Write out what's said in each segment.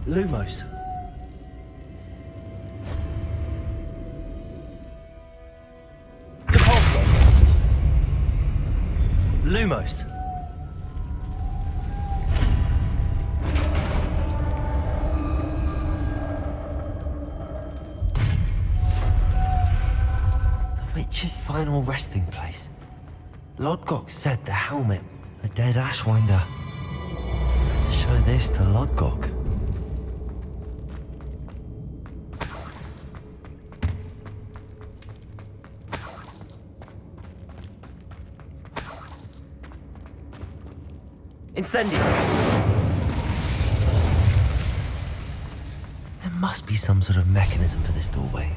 Lumos. Depulso. Lumos. The witch's final resting place. Lodgok said the helmet, a dead Ashwinder. To show this to Lodgok. Incendio! There must be some sort of mechanism for this doorway.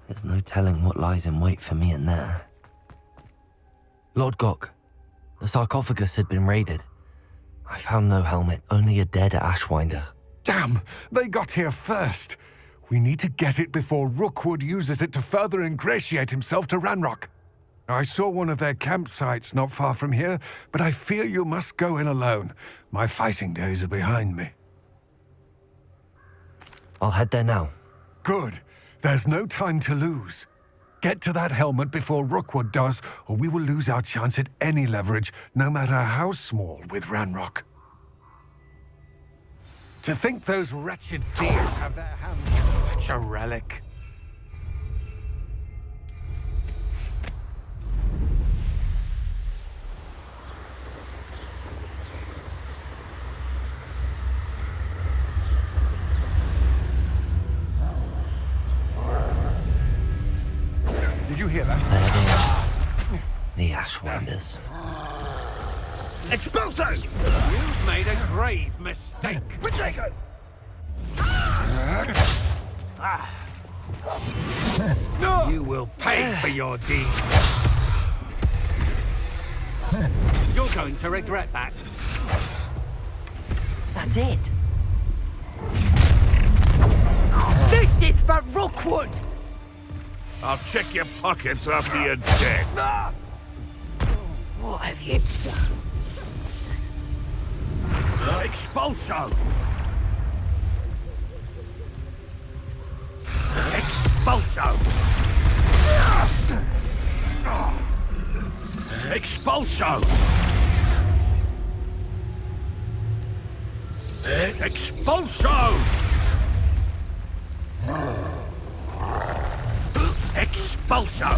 There's no telling what lies in wait for me in there. Lord Gok, the sarcophagus had been raided. I found no helmet, only a dead Ashwinder. Damn! They got here first! We need to get it before Rookwood uses it to further ingratiate himself to Ranrock. I saw one of their campsites not far from here, but I fear you must go in alone. My fighting days are behind me. I'll head there now. Good. There's no time to lose. Get to that helmet before Rookwood does, or we will lose our chance at any leverage, no matter how small, with Ranrock. To think those wretched thieves have their hands on such a relic. Did you hear that? The Ashwinders. Expulso! You've made a grave mistake. Protego! You will pay for your deeds. You're going to regret that. That's it. This is for Rookwood! I'll check your pockets after you're dead. What have you done? Expulso! Expulso! Expulso! Expulso! Expulso!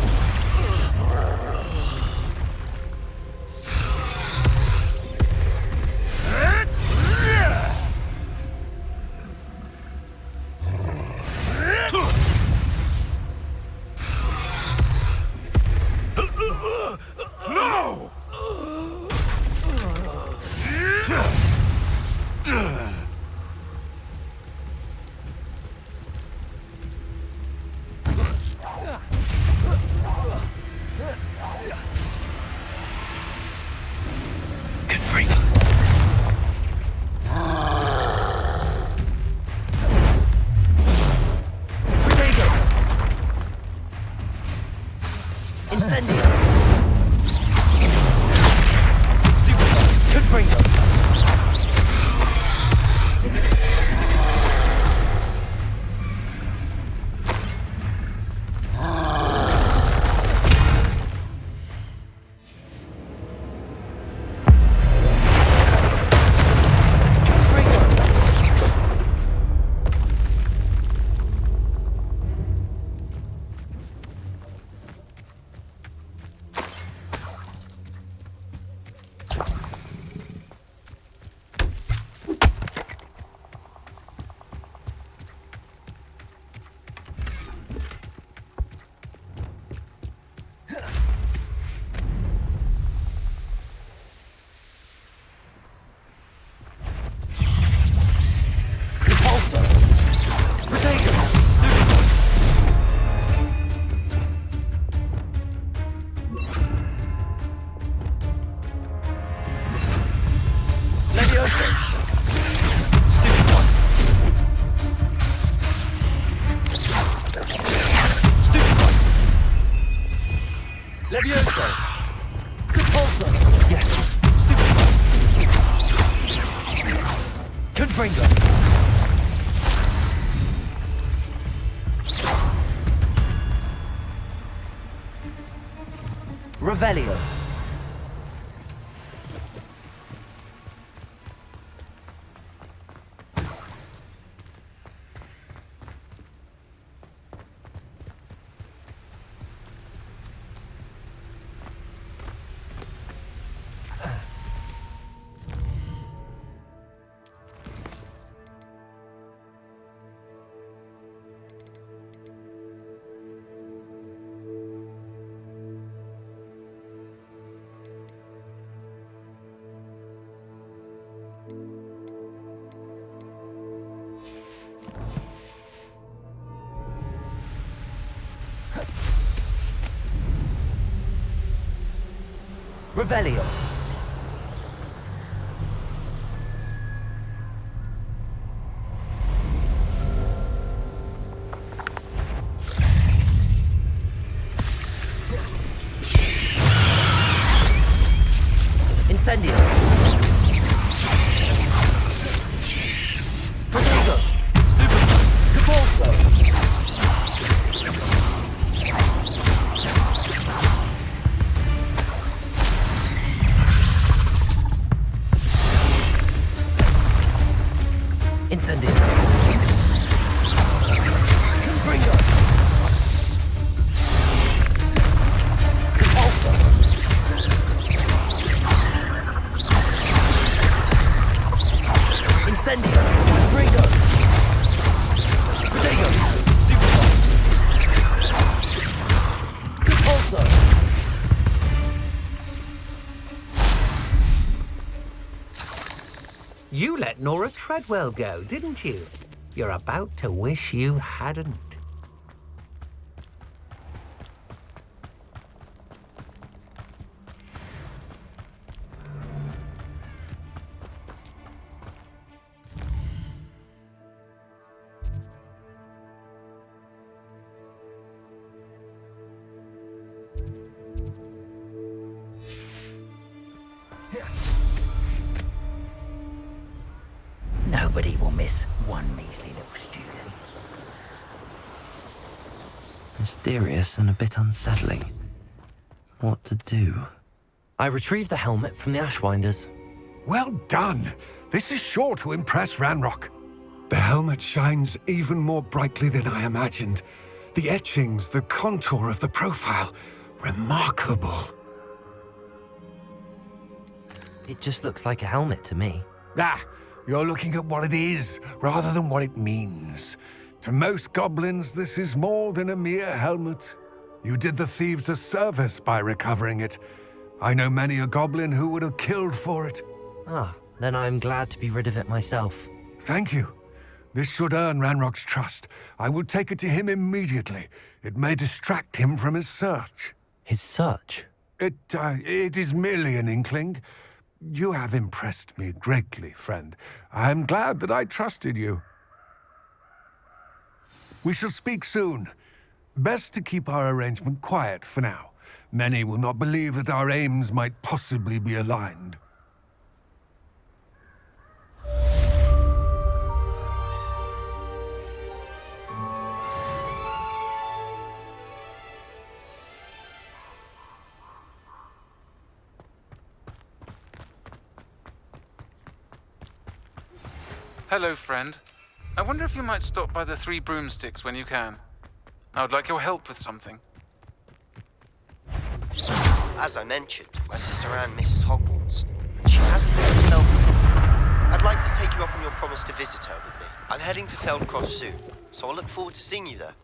No! Good freak. Protego! Incendio! Confringo! Levioso! Stupid one! Stupid one! Levioso! Repulsor! Yes! Stupid one! Confringo! Revelio! Revelio. Incendio. Protego. Stupid. Capulso. Incendio. Confringo. Capulso. Incendio. Confringo. Protego. Stupid one. Capulso. You let Nora Treadwell go, didn't you? You're about to wish you hadn't. Nobody will miss one measly little student. Mysterious and a bit unsettling. What to do? I retrieved the helmet from the Ashwinders. Well done! This is sure to impress Ranrock. The helmet shines even more brightly than I imagined. The etchings, the contour of the profile, remarkable. It just looks like a helmet to me. Ah, you're looking at what it is, rather than what it means. To most goblins, this is more than a mere helmet. You did the thieves a service by recovering it. I know many a goblin who would have killed for it. Ah, then I'm glad to be rid of it myself. Thank you. This should earn Ranrock's trust. I will take it to him immediately. It may distract him from his search. His search? It is merely an inkling. You have impressed me greatly, friend. I am glad that I trusted you. We shall speak soon. Best to keep our arrangement quiet for now. Many will not believe that our aims might possibly be aligned. Hello, friend. I wonder if you might stop by the Three Broomsticks when you can. I would like your help with something. As I mentioned, my sister Anne misses Hogwarts, and she hasn't been herself. I'd like to take you up on your promise to visit her with me. I'm heading to Feldcroft soon, so I'll look forward to seeing you there.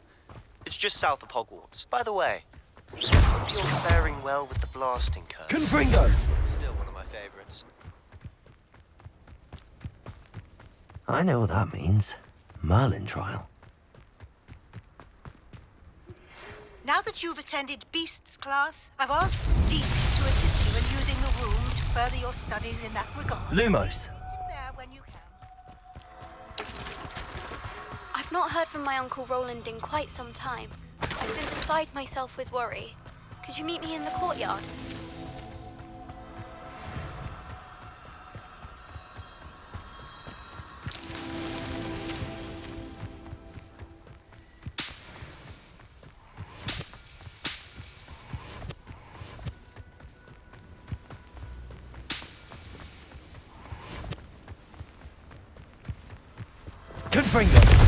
It's just south of Hogwarts. By the way, I hope you're faring well with the blasting curse. Confringo! Still one of my favorites. I know what that means. Merlin trial. Now that you've attended Beasts class, I've asked Dean to assist you in using the room to further your studies in that regard. Lumos. There I've not heard from my Uncle Roland in quite some time. I've been beside myself with worry. Could you meet me in the courtyard? Confringo!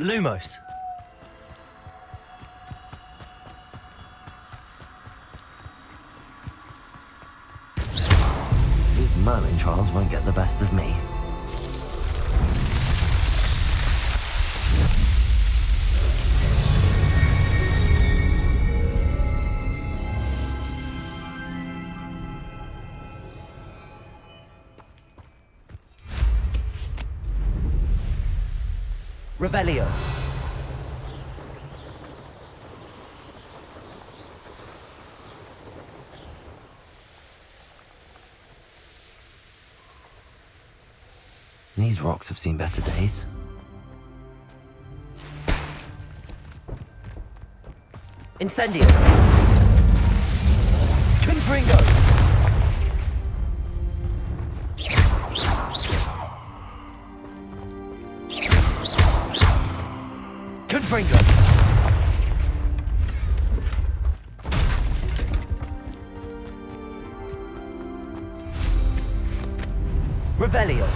Lumos. These Merlin trials won't get the best of me. Revelio. These rocks have seen better days. Incendio. Confringo. Confringo. Revelio.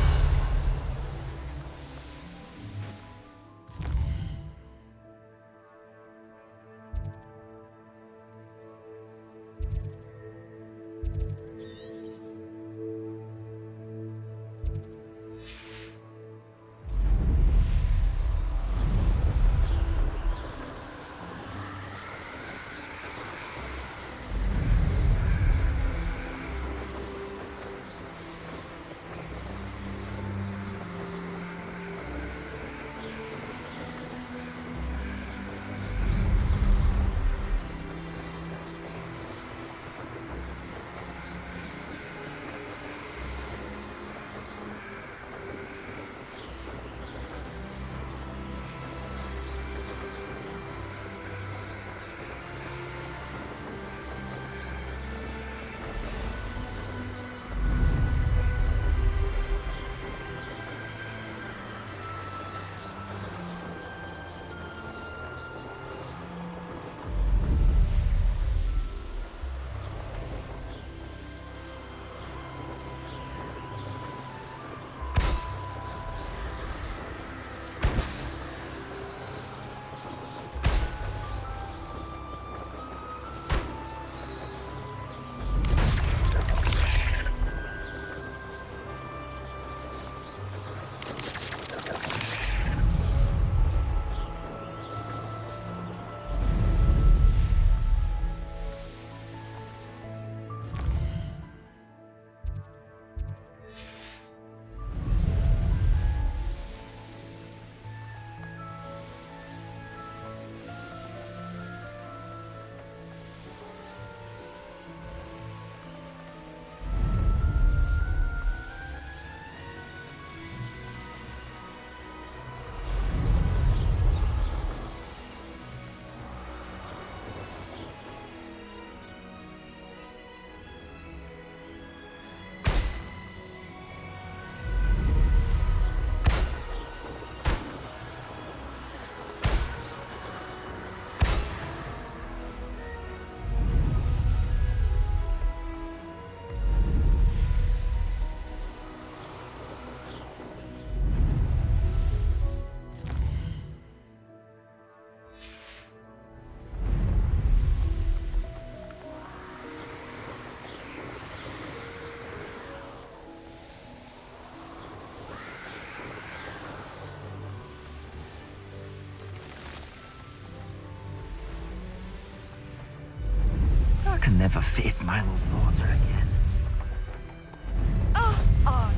I can never face Milo's daughter again. Oh.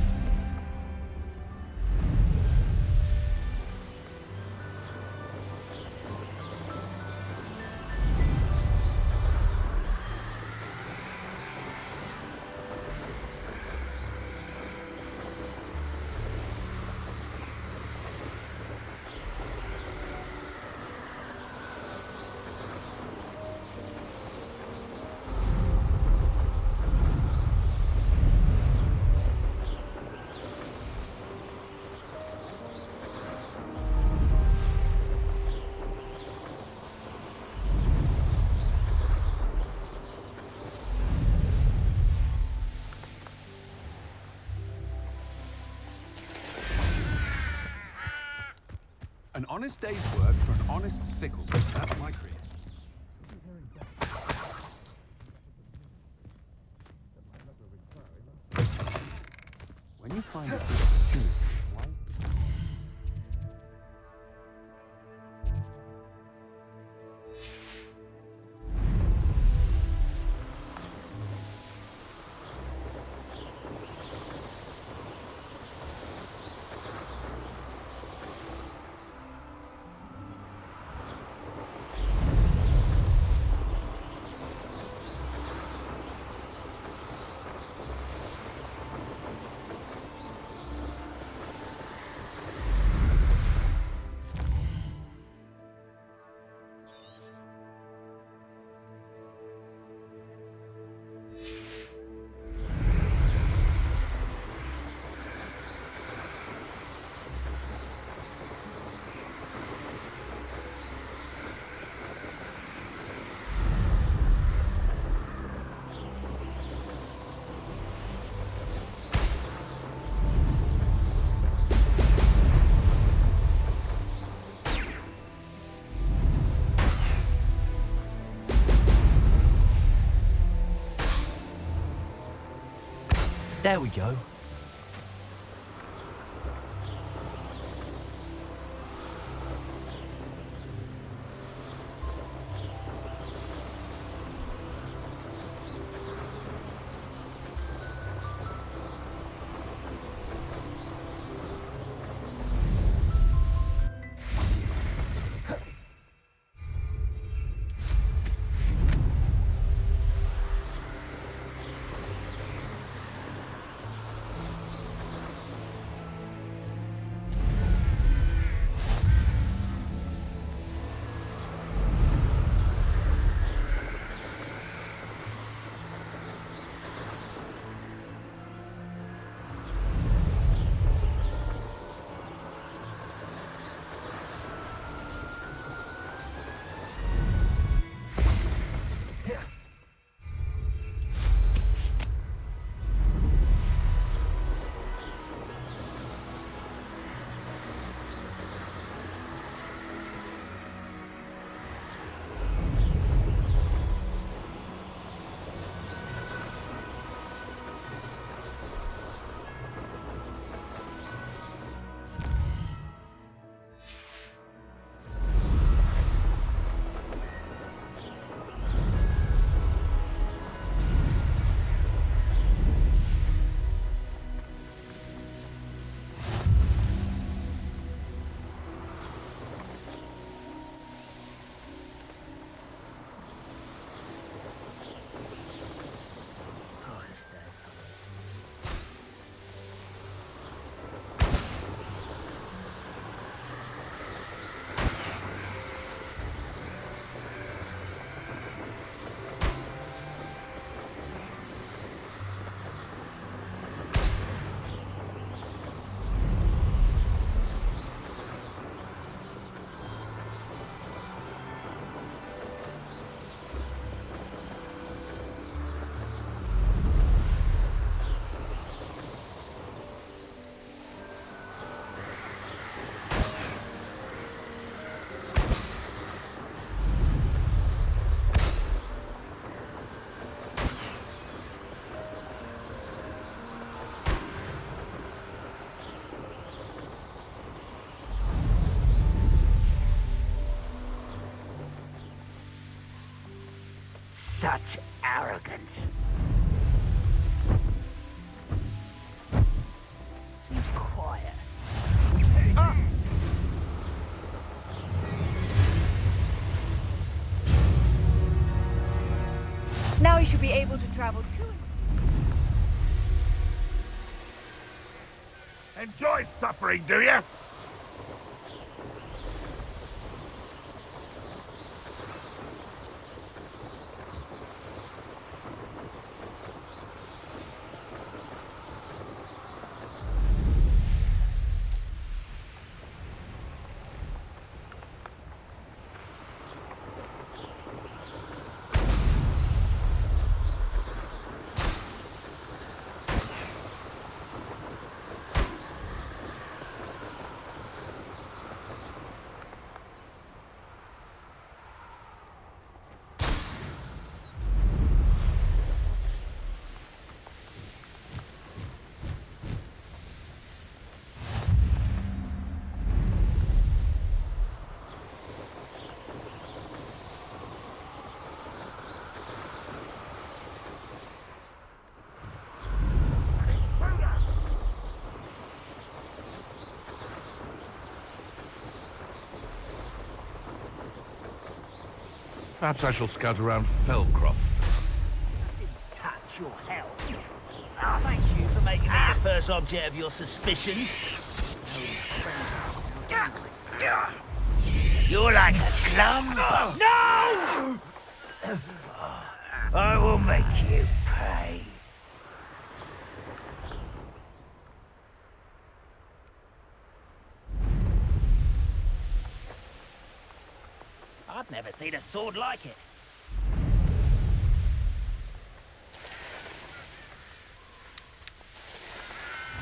An honest day's work for an honest sickle. That's my creed. When you find a piece of truth, why? There we go. Such arrogance. Seems quiet. Now you should be able to travel to and Enjoy suffering, do you? Perhaps I shall scout around Felcroft. Touch your health. Oh, thank you for making me the first object of your suspicions. You're like a clump. No! I will make you pay. I've never seen a sword like it.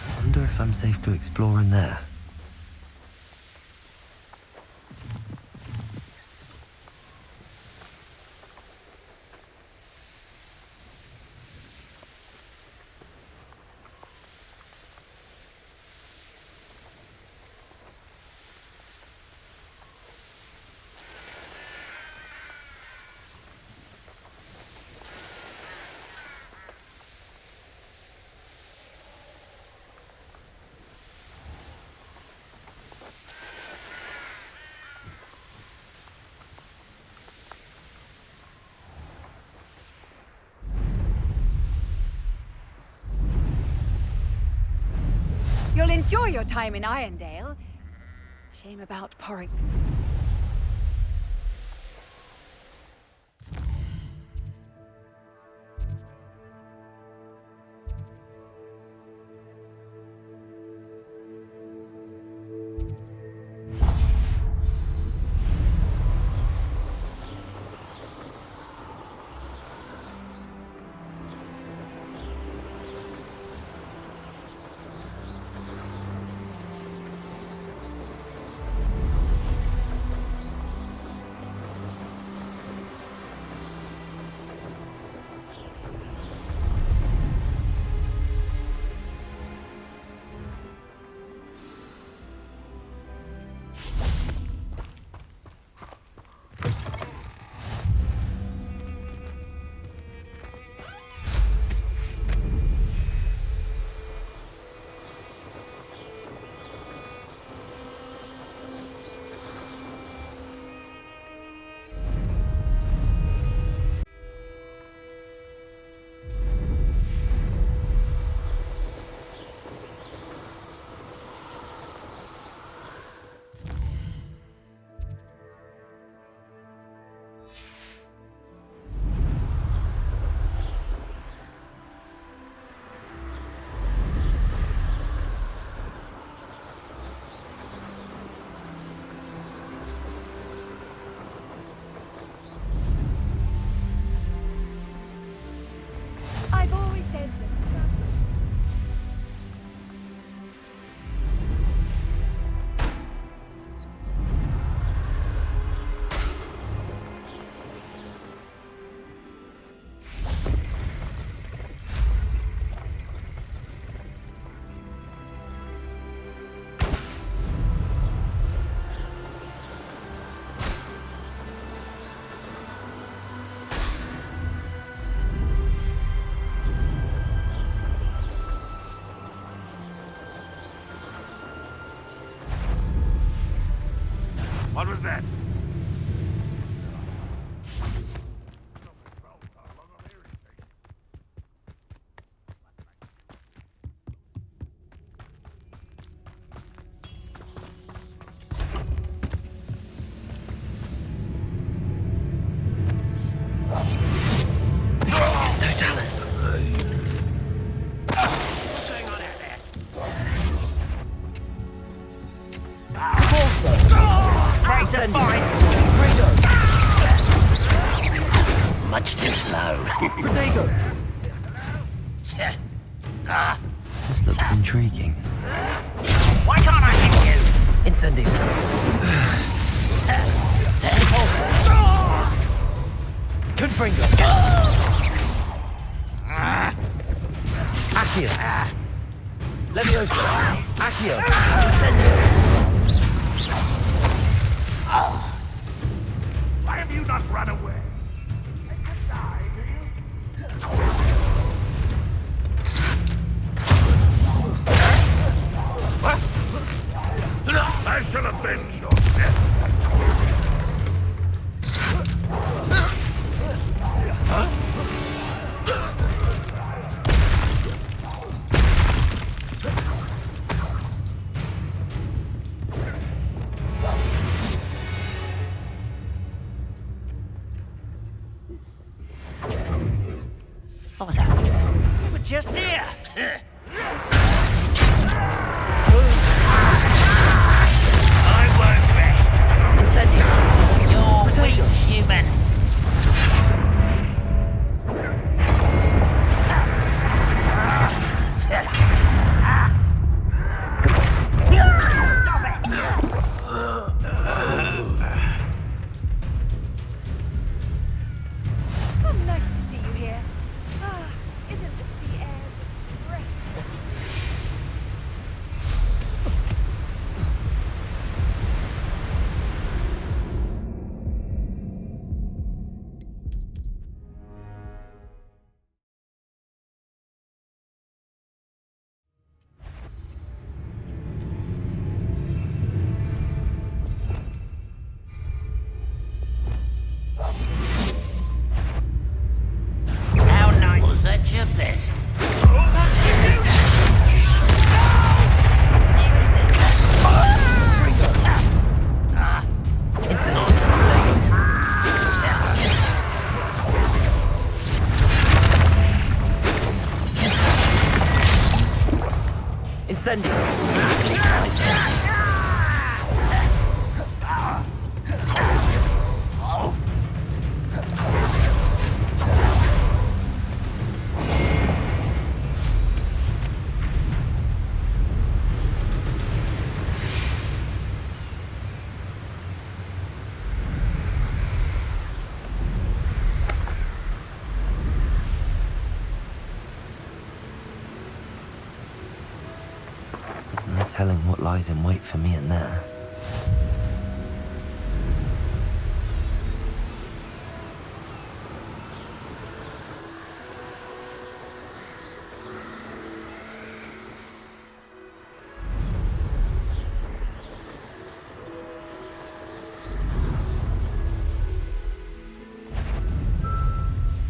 I wonder if I'm safe to explore in there. You'll enjoy your time in Irondale. Shame about Porrick. I've always said that. What was that? It's Totalis. Hang on out there. Afraid to fight. Much too slow. Protego! This looks intriguing. Why can't I hit you? Incendio. Confringo. Accio. Leviosa. Accio. Incendio. Why have you not run away? You can die, do you? What? I shall avenge your death. just here. I won't rest. Send it. You're weak, human. Oh, nice to see you here. Ah, isn't the sea air breathtaking? How nice. Was that your best? Incendio! There's no telling what lies in wait for me in there.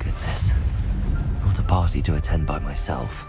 Goodness. What a party to attend by myself.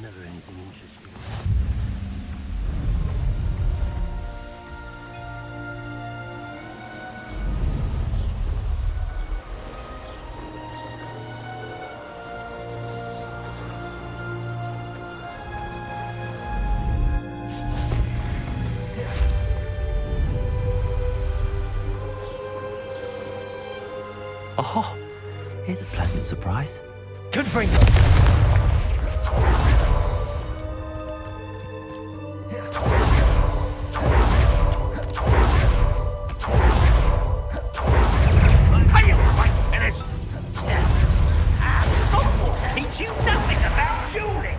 Never anything interesting. Oh, here's a pleasant surprise. Confringo! Are you quite finished? Hogwarts teach you nothing about dueling.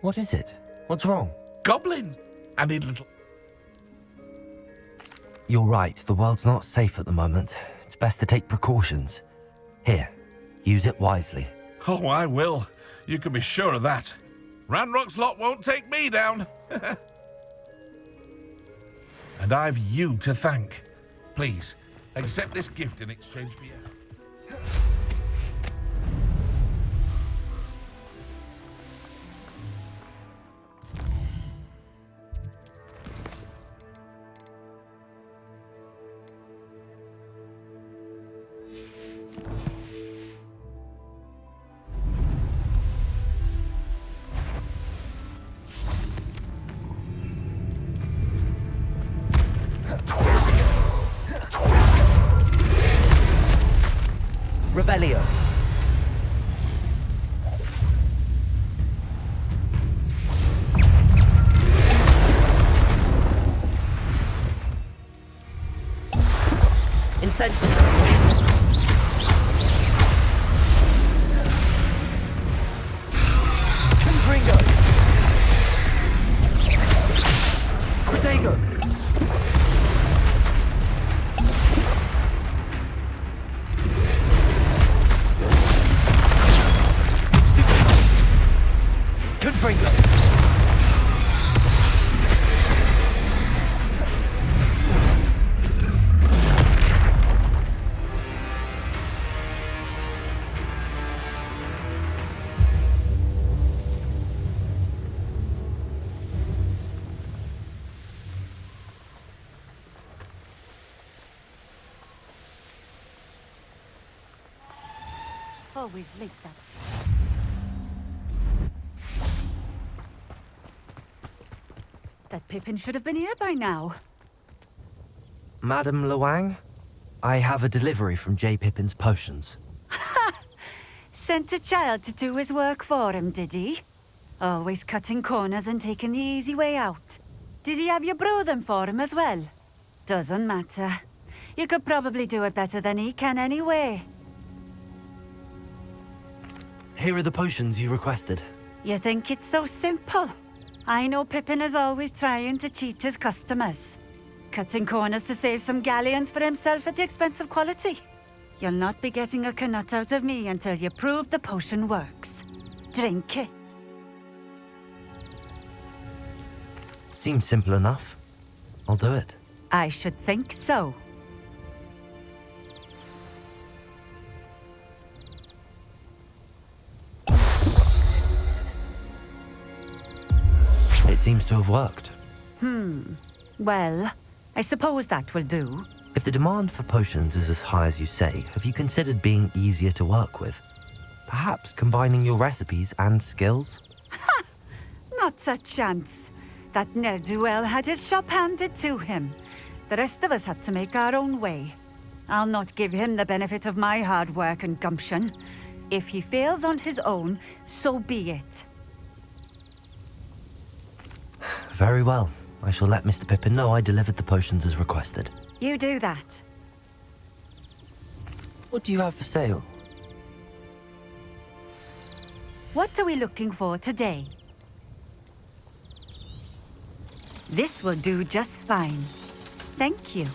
What is it? What's wrong? Goblins! I need a little... You're right, the world's not safe at the moment. It's best to take precautions. Here, use it wisely. Oh, I will. You can be sure of that. Ranrock's lot won't take me down. And I've you to thank. Please, accept this gift in exchange for you. Revelio. Incendiaries. Confringo. Protego. Confringo. Always late that. That Pippin should have been here by now. Madam Luang, I have a delivery from J. Pippin's potions. Sent a child to do his work for him, did he? Always cutting corners and taking the easy way out. Did he have you brew them for him as well? Doesn't matter. You could probably do it better than he can anyway. Here are the potions you requested. You think it's so simple? I know Pippin is always trying to cheat his customers. Cutting corners to save some galleons for himself at the expense of quality. You'll not be getting a canut out of me until you prove the potion works. Drink it. Seems simple enough. I'll do it. I should think so. It seems to have worked. Well, I suppose that will do. If the demand for potions is as high as you say, have you considered being easier to work with? Perhaps combining your recipes and skills? Not a chance. That ne'er-do-well had his shop handed to him. The rest of us had to make our own way. I'll not give him the benefit of my hard work and gumption. If he fails on his own, so be it. Very well. I shall let Mr. Pippin know I delivered the potions as requested. You do that. What do you have for sale? What are we looking for today? This will do just fine. Thank you.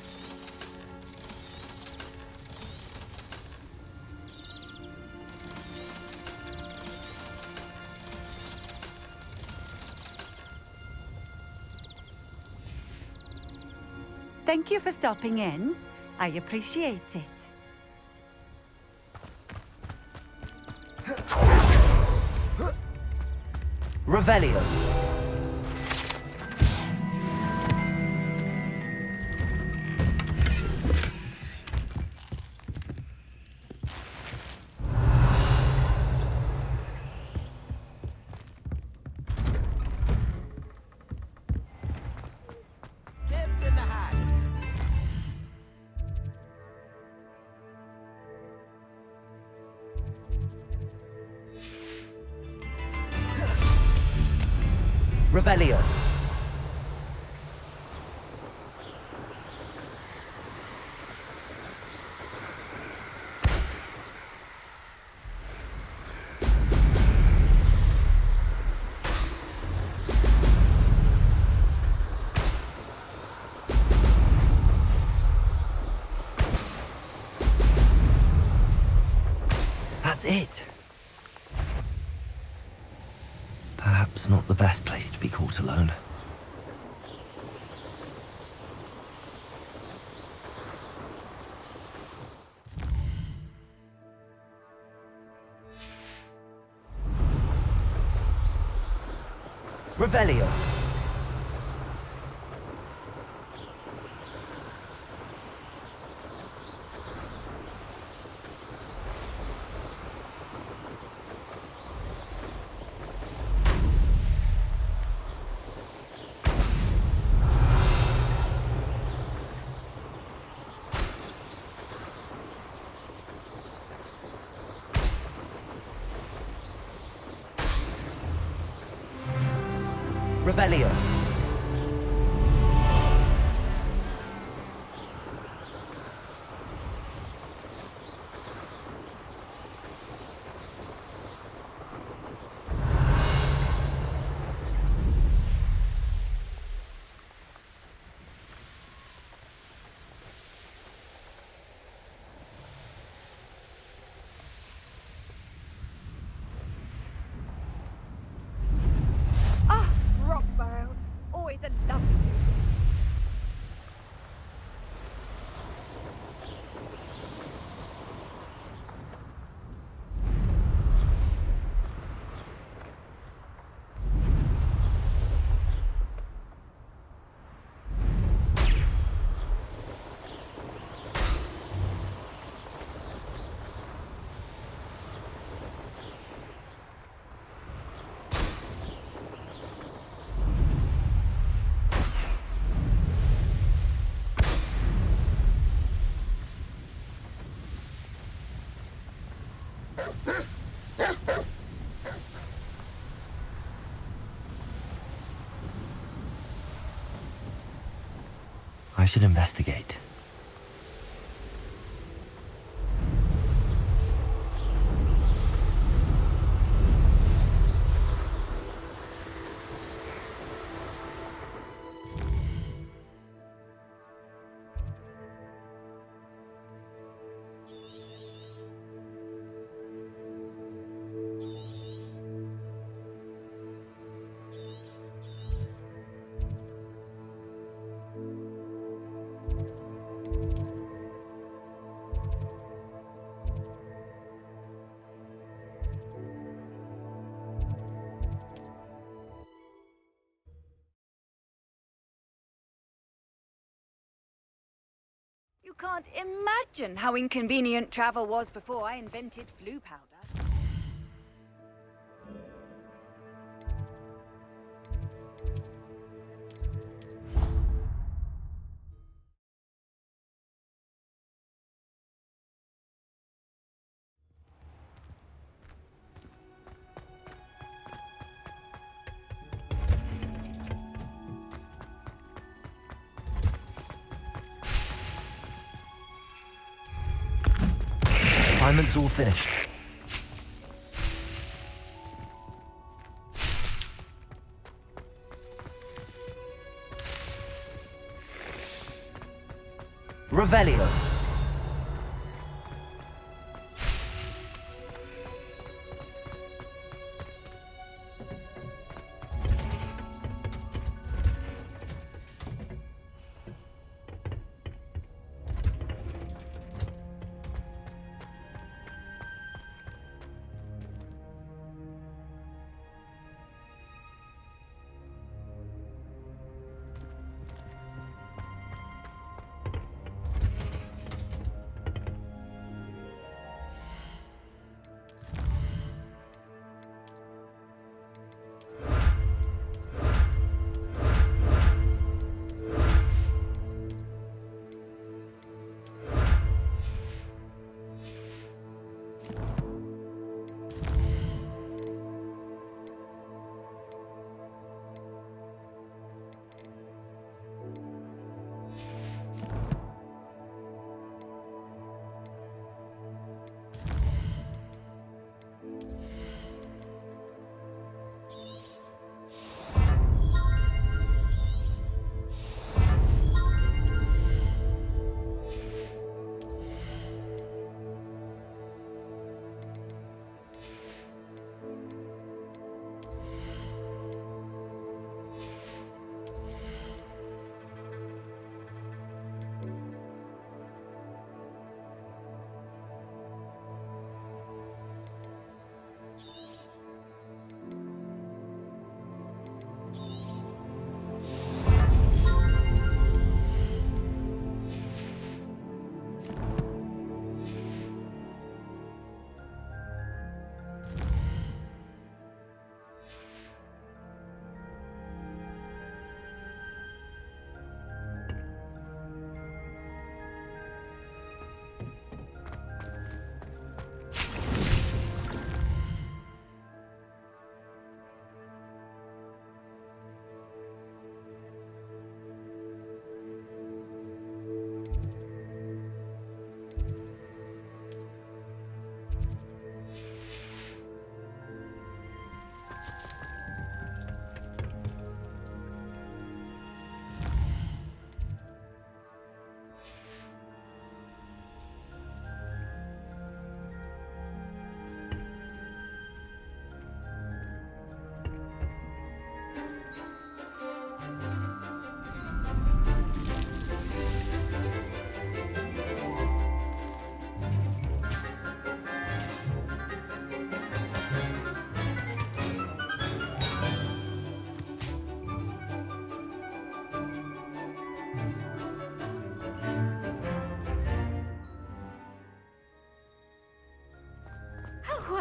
Thank you for stopping in. I appreciate it. Revelio. Revelio. That's it. Perhaps not the best place to be caught alone. Revelio. Revelio. Always a lovely. I should investigate. You can't imagine how inconvenient travel was before I invented flu powder. Assignment's all finished. Revelio.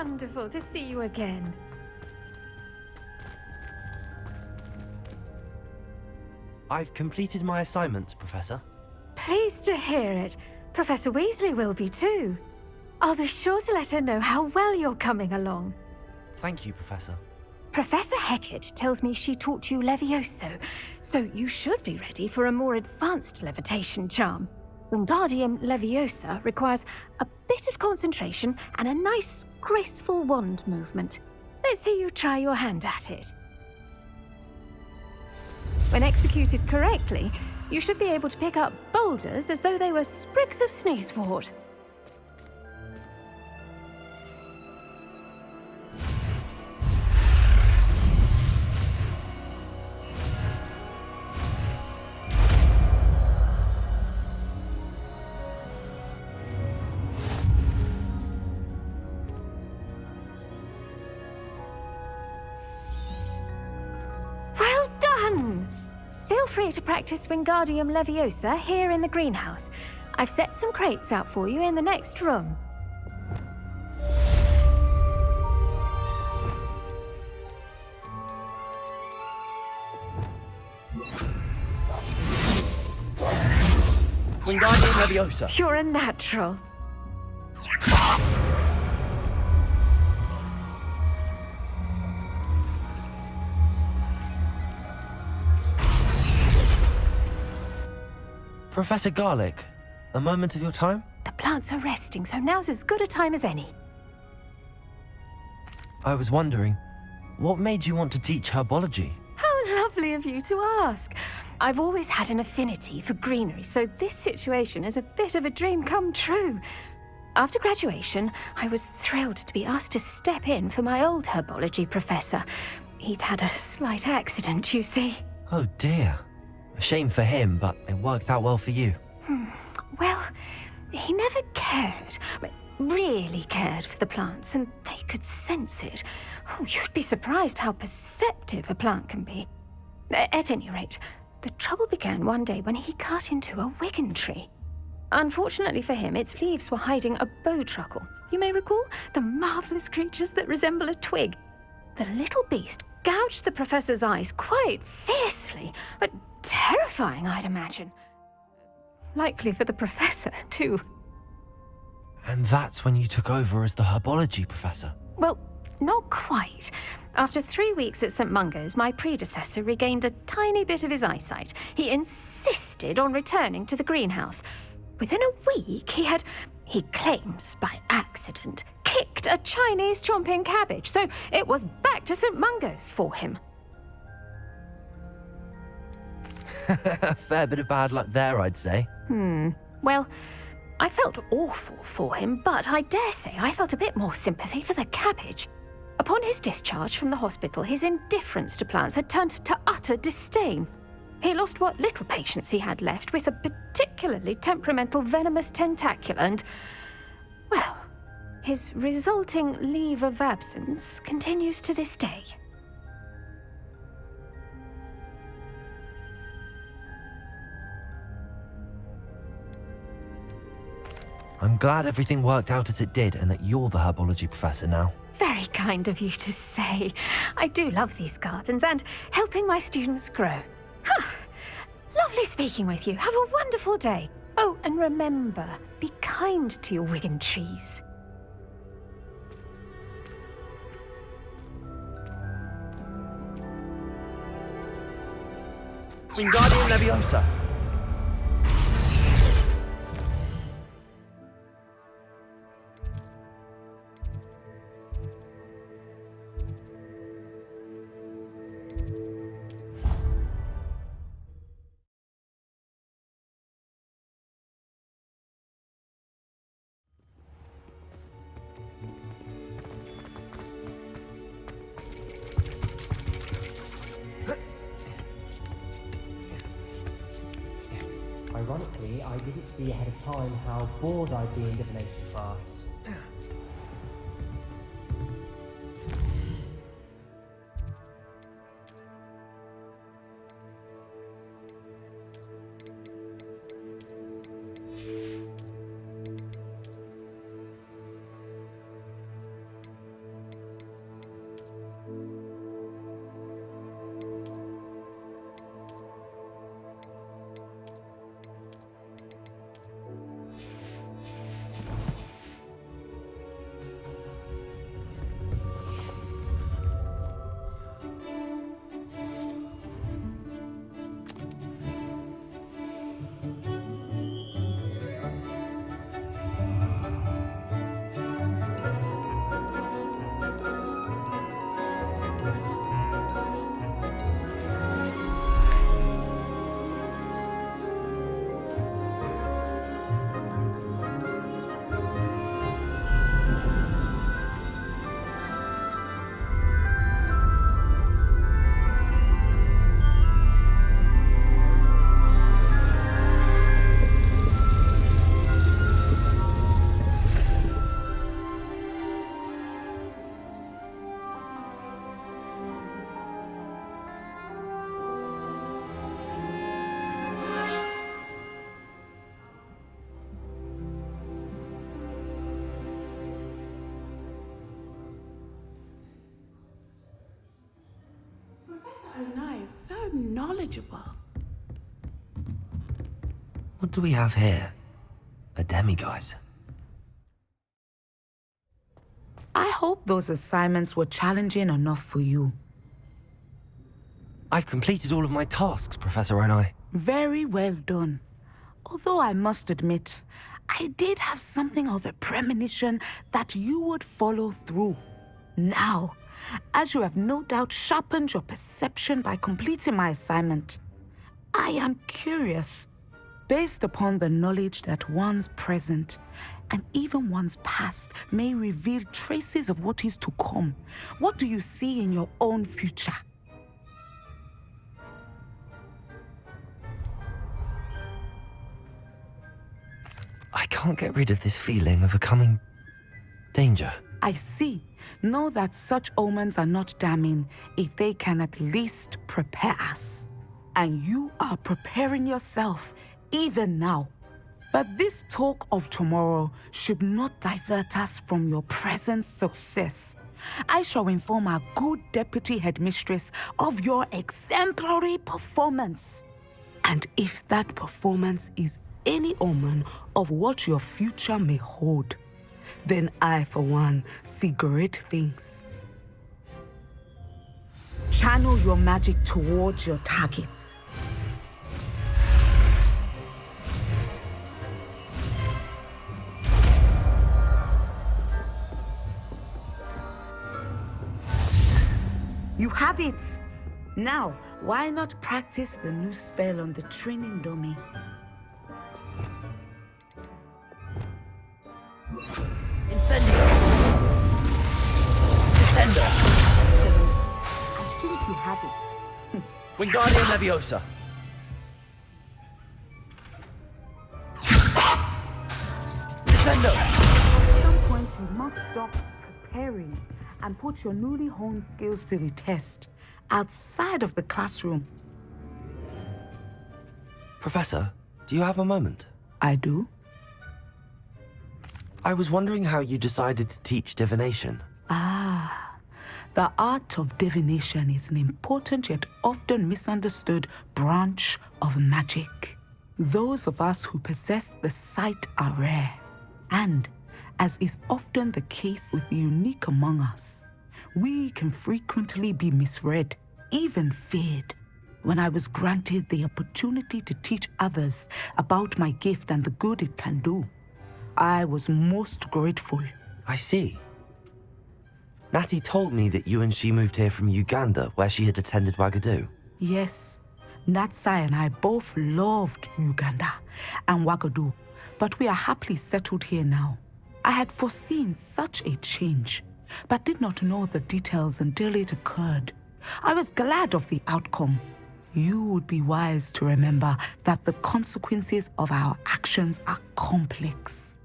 wonderful to see you again. I've completed my assignments, Professor. Pleased to hear it. Professor Weasley will be too. I'll be sure to let her know how well you're coming along. Thank you, Professor. Professor Hecat tells me she taught you Levioso, so you should be ready for a more advanced levitation charm. Wingardium Leviosa requires a bit of concentration and a nice, graceful wand movement. Let's see you try your hand at it. When executed correctly, you should be able to pick up boulders as though they were sprigs of sneezewort. Well done! Feel free to practice Wingardium Leviosa here in the greenhouse. I've set some crates out for you in the next room. Wingardium Leviosa. You're a natural. Professor Garlick, a moment of your time? The plants are resting, so now's as good a time as any. I was wondering, what made you want to teach herbology? How lovely of you to ask. I've always had an affinity for greenery, so this situation is a bit of a dream come true. After graduation, I was thrilled to be asked to step in for my old herbology professor. He'd had a slight accident, you see. Oh dear. A shame for him, but it worked out well for you. Well, he never cared, really cared for the plants, and they could sense it. Oh, you'd be surprised how perceptive a plant can be. At any rate, the trouble began one day when he cut into a wigan tree. Unfortunately for him, its leaves were hiding a bowtruckle. You may recall the marvellous creatures that resemble a twig. The little beast gouged the professor's eyes quite fiercely, but terrifying, I'd imagine. Likely for the professor, too. And that's when you took over as the herbology professor? Well, not quite. After 3 weeks at St. Mungo's, my predecessor regained a tiny bit of his eyesight. He insisted on returning to the greenhouse. Within a week, he claims by accident, kicked a Chinese chomping cabbage, so it was back to St. Mungo's for him. A fair bit of bad luck there, I'd say. Well, I felt awful for him, but I dare say I felt a bit more sympathy for the cabbage. Upon his discharge from the hospital, his indifference to plants had turned to utter disdain. He lost what little patience he had left with a particularly temperamental venomous tentacula and, well, his resulting leave of absence continues to this day. I'm glad everything worked out as it did and that you're the herbology professor now. Very kind of you to say. I do love these gardens and helping my students grow. Lovely speaking with you. Have a wonderful day. Oh, and remember, be kind to your wigan trees. Wingardium Leviosa. Ironically, I didn't see ahead of time how bored I'd be in divination class. is so knowledgeable. What do we have here? A demiguise. I hope those assignments were challenging enough for you. I've completed all of my tasks, Professor Onai. Very well done. Although I must admit, I did have something of a premonition that you would follow through. Now, as you have no doubt sharpened your perception by completing my assignment, I am curious, based upon the knowledge that one's present and even one's past may reveal traces of what is to come. What do you see in your own future? I can't get rid of this feeling of a coming danger. I see. Know that such omens are not damning if they can at least prepare us. And you are preparing yourself even now. But this talk of tomorrow should not divert us from your present success. I shall inform our good deputy headmistress of your exemplary performance. And if that performance is any omen of what your future may hold, then I, for one, see great things. Channel your magic towards your targets. You have it! Now, why not practice the new spell on the training dummy? Incendio! Descender! I think you have it. Wingardium Leviosa! Descendo! At some point, you must stop preparing and put your newly honed skills to the test outside of the classroom. Professor, do you have a moment? I do. I was wondering how you decided to teach divination. The art of divination is an important yet often misunderstood branch of magic. Those of us who possess the sight are rare, and, as is often the case with the unique among us, we can frequently be misread, even feared. When I was granted the opportunity to teach others about my gift and the good it can do, I was most grateful. I see. Natty told me that you and she moved here from Uganda, where she had attended Wagadu. Yes, Natsai and I both loved Uganda and Wagadu, but we are happily settled here now. I had foreseen such a change, but did not know the details until it occurred. I was glad of the outcome. You would be wise to remember that the consequences of our actions are complex.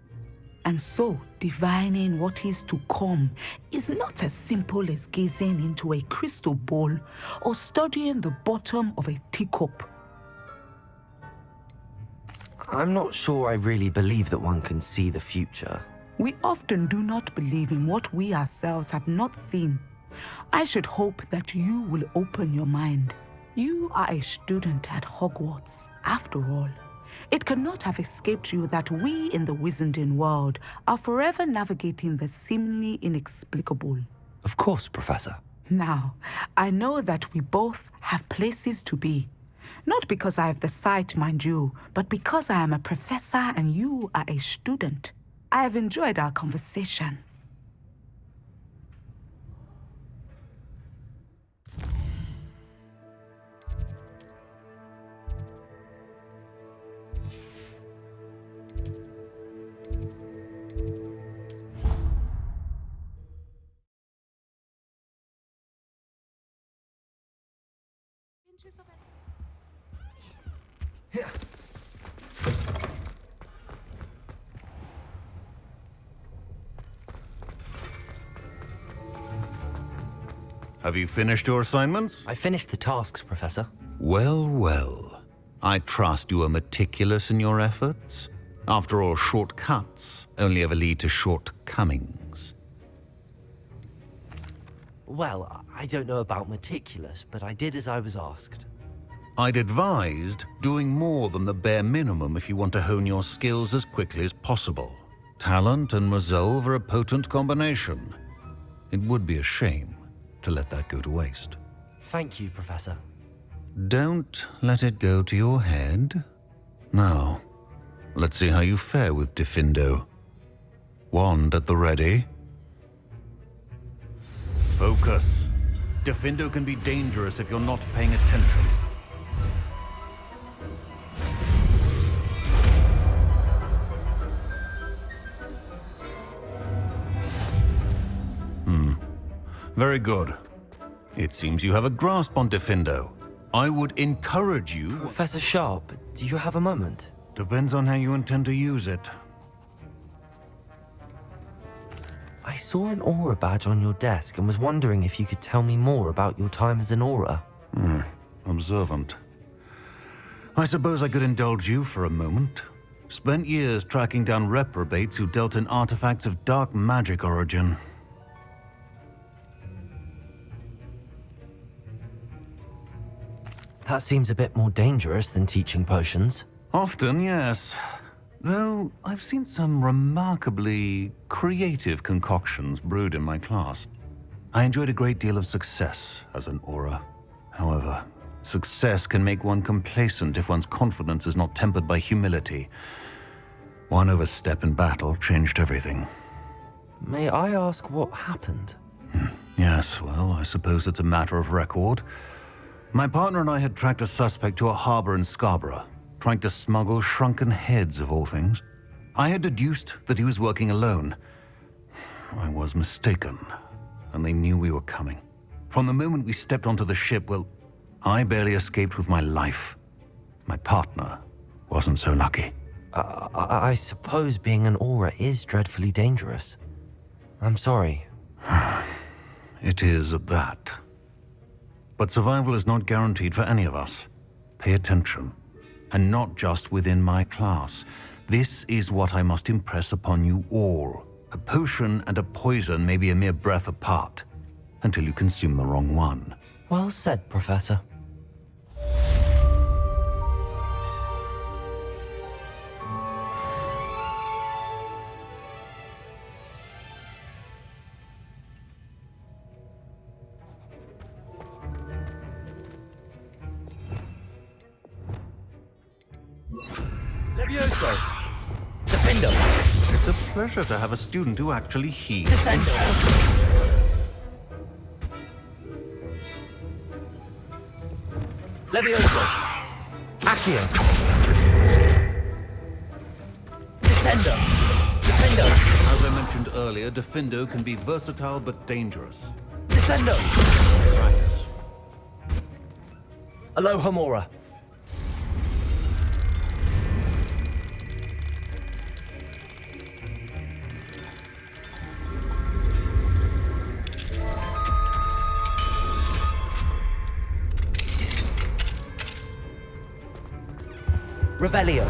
And so, divining what is to come is not as simple as gazing into a crystal ball or studying the bottom of a teacup. I'm not sure I really believe that one can see the future. We often do not believe in what we ourselves have not seen. I should hope that you will open your mind. You are a student at Hogwarts, after all. It cannot have escaped you that we in the Wizarding world are forever navigating the seemingly inexplicable. Of course, Professor. Now, I know that we both have places to be. Not because I have the sight, mind you, but because I am a professor and you are a student. I have enjoyed our conversation. Have you finished your assignments? I finished the tasks, Professor. Well, well. I trust you are meticulous in your efforts. After all, shortcuts only ever lead to shortcomings. Well, I don't know about meticulous, but I did as I was asked. I'd advised doing more than the bare minimum if you want to hone your skills as quickly as possible. Talent and resolve are a potent combination. It would be a shame to let that go to waste. Thank you, Professor. Don't let it go to your head. Now, let's see how you fare with Diffindo. Wand at the ready. Focus. Diffindo can be dangerous if you're not paying attention. Very good. It seems you have a grasp on Diffindo. I would encourage you... Professor Sharp, do you have a moment? Depends on how you intend to use it. I saw an aura badge on your desk and was wondering if you could tell me more about your time as an aura. Observant. I suppose I could indulge you for a moment. Spent years tracking down reprobates who dealt in artifacts of dark magic origin. That seems a bit more dangerous than teaching potions. Often, yes. Though I've seen some remarkably creative concoctions brewed in my class. I enjoyed a great deal of success as an aura. However, success can make one complacent if one's confidence is not tempered by humility. One overstep in battle changed everything. May I ask what happened? Yes, well, I suppose it's a matter of record. My partner and I had tracked a suspect to a harbor in Scarborough, trying to smuggle shrunken heads of all things. I had deduced that he was working alone. I was mistaken, and they knew we were coming. From the moment we stepped onto the ship, well, I barely escaped with my life. My partner wasn't so lucky. I suppose being an aura is dreadfully dangerous. I'm sorry. It is at that. But survival is not guaranteed for any of us. Pay attention. And not just within my class. This is what I must impress upon you all. A potion and a poison may be a mere breath apart, until you consume the wrong one. Well said, Professor. Levioso! Defendo! It's a pleasure to have a student who actually heeds. Descendo! Levioso! Accio! Descendo! Defendo! As I mentioned earlier, Defendo can be versatile but dangerous. Descendo! Practice. Alohomora! Revelio.